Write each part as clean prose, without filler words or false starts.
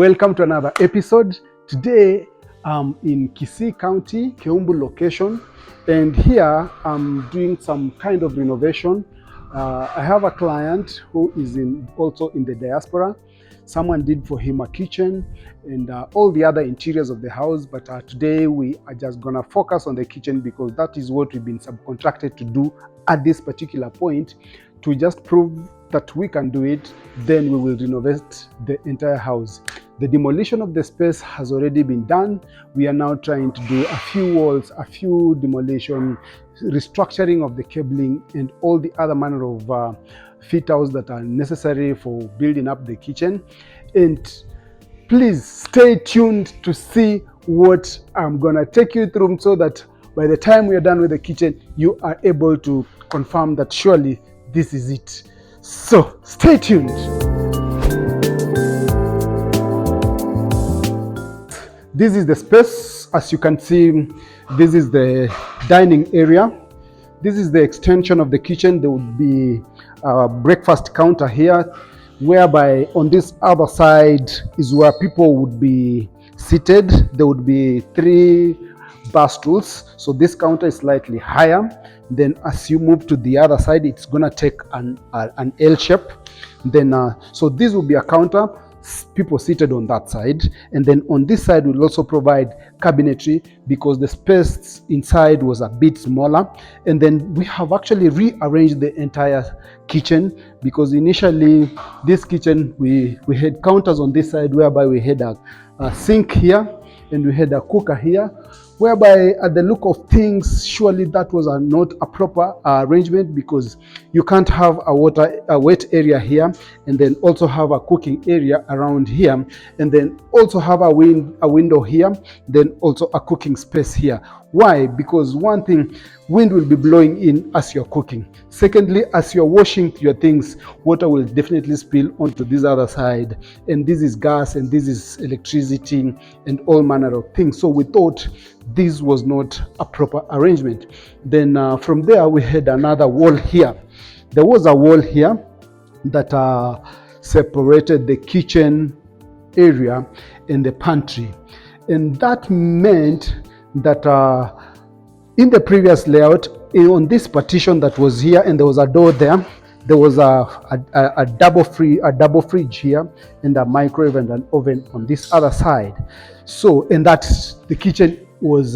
Welcome to another episode. Today I'm in Kisii County, Keumbu location, and here I'm doing some kind of renovation. I have a client who is also in the diaspora. Someone did for him a kitchen and all the other interiors of the house, but today we are just gonna focus on the kitchen because that is what we've been subcontracted to do at this particular point, to just prove that we can do it. Then we will renovate the entire house. The demolition of the space has already been done. We are now trying to do a few walls, a few demolition, restructuring of the cabling and all the other manner of fit outs that are necessary for building up the kitchen. And please stay tuned to see what I'm gonna take you through, so that by the time we are done with the kitchen, you are able to confirm that surely this is it. So stay tuned. This is the space. As you can see, this is the dining area. This is the extension of the kitchen. There would be a breakfast counter here, whereby on this other side is where people would be seated. There would be 3 bar stools. So this counter is slightly higher. Then as you move to the other side, it's gonna take an L shape. Then so this will be a counter, people seated on that side, and then on this side we'll also provide cabinetry because the space inside was a bit smaller. And then we have actually rearranged the entire kitchen, because initially this kitchen we had counters on this side, whereby we had a sink here and we had a cooker here, whereby at the look of things, surely that was not a proper arrangement, because you can't have a wet area here and then also have a cooking area around here, and then also have a window here, then also a cooking space here. Why? Because one thing, wind will be blowing in as you're cooking. Secondly, as you're washing your things, water will definitely spill onto this other side, and this is gas and this is electricity and all manner of things. So we thought this was not a proper arrangement. Then from there we had another wall here. There was a wall here that separated the kitchen area and the pantry, and that meant that in the previous layout, on this partition that was here and there was a door there, there was a double fridge here and a microwave and an oven on this other side. So, and that the kitchen was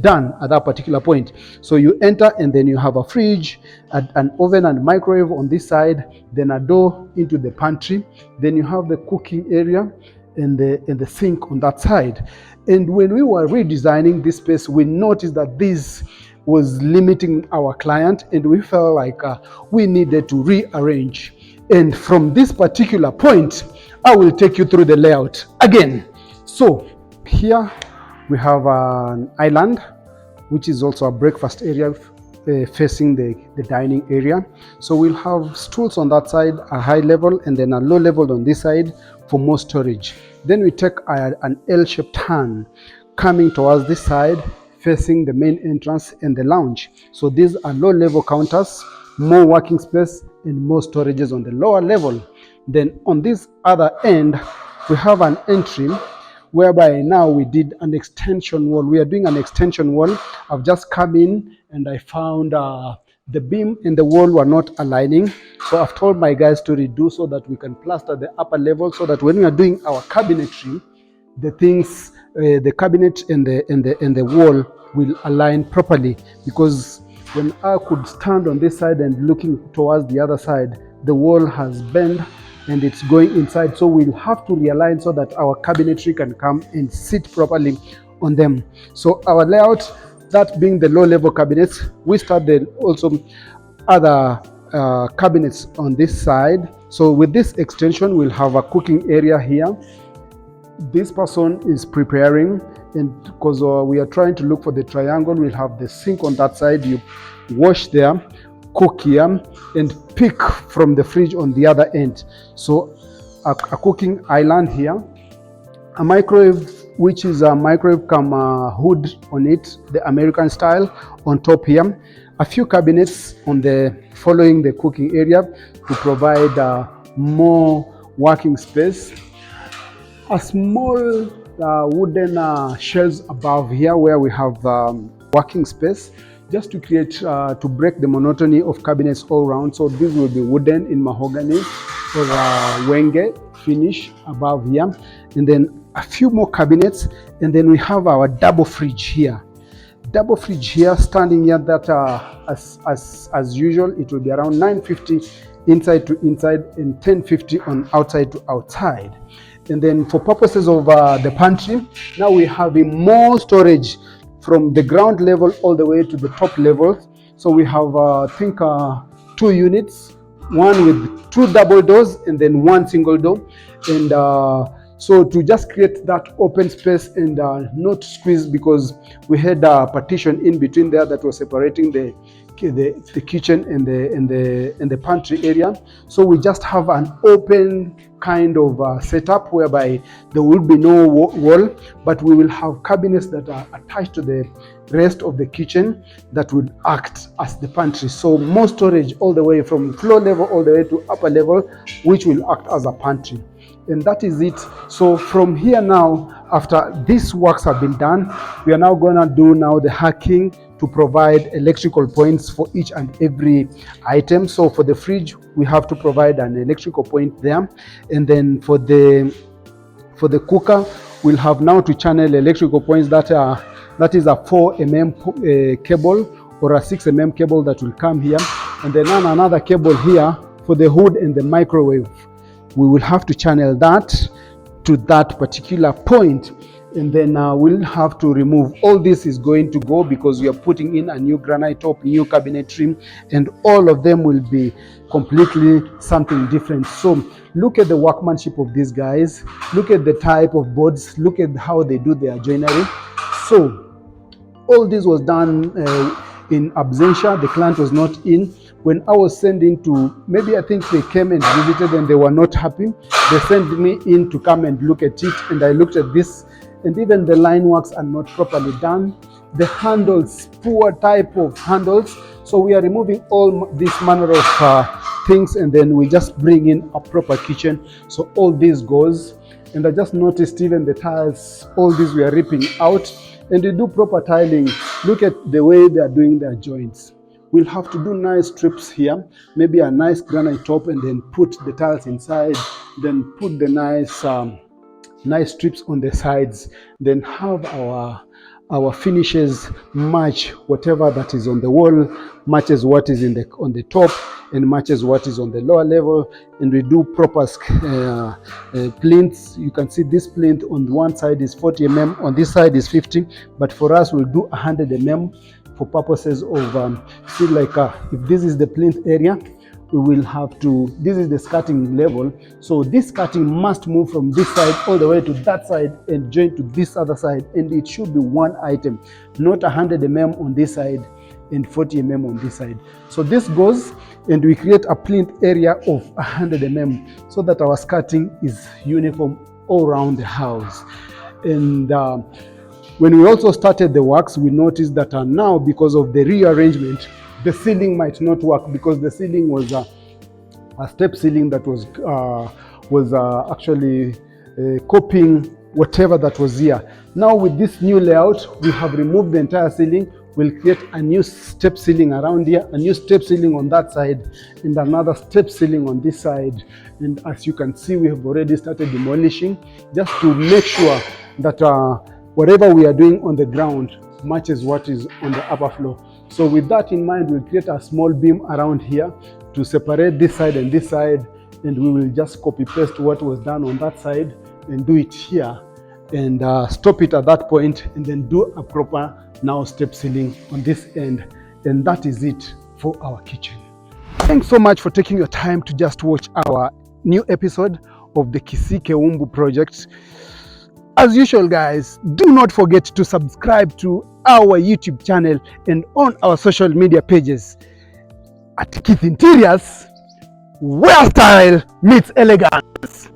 done at that particular point. So you enter and then you have a fridge, an oven and microwave on this side, then a door into the pantry, then you have the cooking area and the sink on that side. And when we were redesigning this space, we noticed that this was limiting our client, and we felt like we needed to rearrange. And from this particular point, I will take you through the layout again. So here we have an island, which is also a breakfast area facing the dining area. So we'll have stools on that side, a high level, and then a low level on this side for more storage. Then we take an L-shaped turn coming towards this side, facing the main entrance and the lounge. So these are low level counters, more working space and more storages on the lower level. Then on this other end, we have an entry, whereby now we did an extension wall. We are doing an extension wall. I've just come in and I found the beam and the wall were not aligning. So I've told my guys to redo so that we can plaster the upper level, so that when we are doing our cabinetry, the things, the cabinet and the wall will align properly. Because when I could stand on this side and looking towards the other side, the wall has bent and it's going inside. So we'll have to realign so that our cabinetry can come and sit properly on them. So our layout, that being the low level cabinets, we started also other cabinets on this side. So with this extension, we'll have a cooking area here. This person is preparing, and because we are trying to look for the triangle, we'll have the sink on that side. You wash there, cook here, and pick from the fridge on the other end. So a cooking island here, a microwave, which is a microwave come hood on it, the American style, on top here. A few cabinets on the following the cooking area to provide more working space. a small wooden shelves above here where we have working space, just to create, to break the monotony of cabinets all around. So this will be wooden in mahogany or wenge finish above here, and then a few more cabinets, and then we have our double fridge here. Double fridge here, standing here, that as usual it will be around 950 inside to inside and 1050 on outside to outside. And then for purposes of the pantry, now we have more storage from the ground level all the way to the top level. So we have I think 2 units, one with 2 double doors and then 1 single door, and so to just create that open space and not squeeze, because we had a partition in between there that was separating the kitchen and the pantry area. So we just have an open kind of setup whereby there will be no wall, but we will have cabinets that are attached to the rest of the kitchen that would act as the pantry. So more storage all the way from floor level all the way to upper level, which will act as a pantry. And that is it. So from here now, after these works have been done, we are now going to do now the hacking to provide electrical points for each and every item. So for the fridge, we have to provide an electrical point there, and then for the cooker, we'll have now to channel electrical points that is a 4 mm cable or a 6 mm cable that will come here, and then another cable here for the hood and the microwave. We will have to channel that to that particular point, and then we'll have to remove. All this is going to go because we are putting in a new granite top, new cabinetry, and all of them will be completely something different. So look at the workmanship of these guys, look at the type of boards, look at how they do their joinery. So all this was done in absentia. The client was not in. When I was sending to, maybe I think they came and visited and they were not happy, they sent me in to come and look at it, and I looked at this, and even the line works are not properly done. The handles, poor type of handles. So we are removing all this manner of things, and then we just bring in a proper kitchen. So all this goes, and I just noticed even the tiles, all these we are ripping out, and they do proper tiling. Look at the way they are doing their joints. We'll have to do nice strips here, maybe a nice granite top, and then put the tiles inside, then put the nice strips on the sides, then have our finishes match whatever that is on the wall, matches what is on the top, and matches what is on the lower level. And we do proper plinths. You can see this plinth on one side is 40 mm, on this side is 50, but for us we'll do 100 mm for purposes of see, like if this is the plinth area, we will have to, this is the skirting level, so this skirting must move from this side all the way to that side and join to this other side, and it should be one item, not 100 mm on this side and 40 mm on this side. So this goes, and we create a plinth area of 100 mm so that our skirting is uniform all around the house. And when we also started the works, we noticed that now, because of the rearrangement, the ceiling might not work, because the ceiling was a step ceiling that was actually copying whatever that was here. Now with this new layout, we have removed the entire ceiling. We'll create a new step ceiling around here, a new step ceiling on that side, and another step ceiling on this side. And as you can see, we have already started demolishing, just to make sure that whatever we are doing on the ground matches what is on the upper floor. So with that in mind, we'll create a small beam around here to separate this side and this side, and we will just copy paste what was done on that side and do it here, and stop it at that point, and then do a proper now step ceiling on this end. And that is it for our kitchen. Thanks so much for taking your time to just watch our new episode of the Kisii Keumbu project. As usual, guys, do not forget to subscribe to our YouTube channel and on our social media pages at kthinteriorz, where style meets elegance.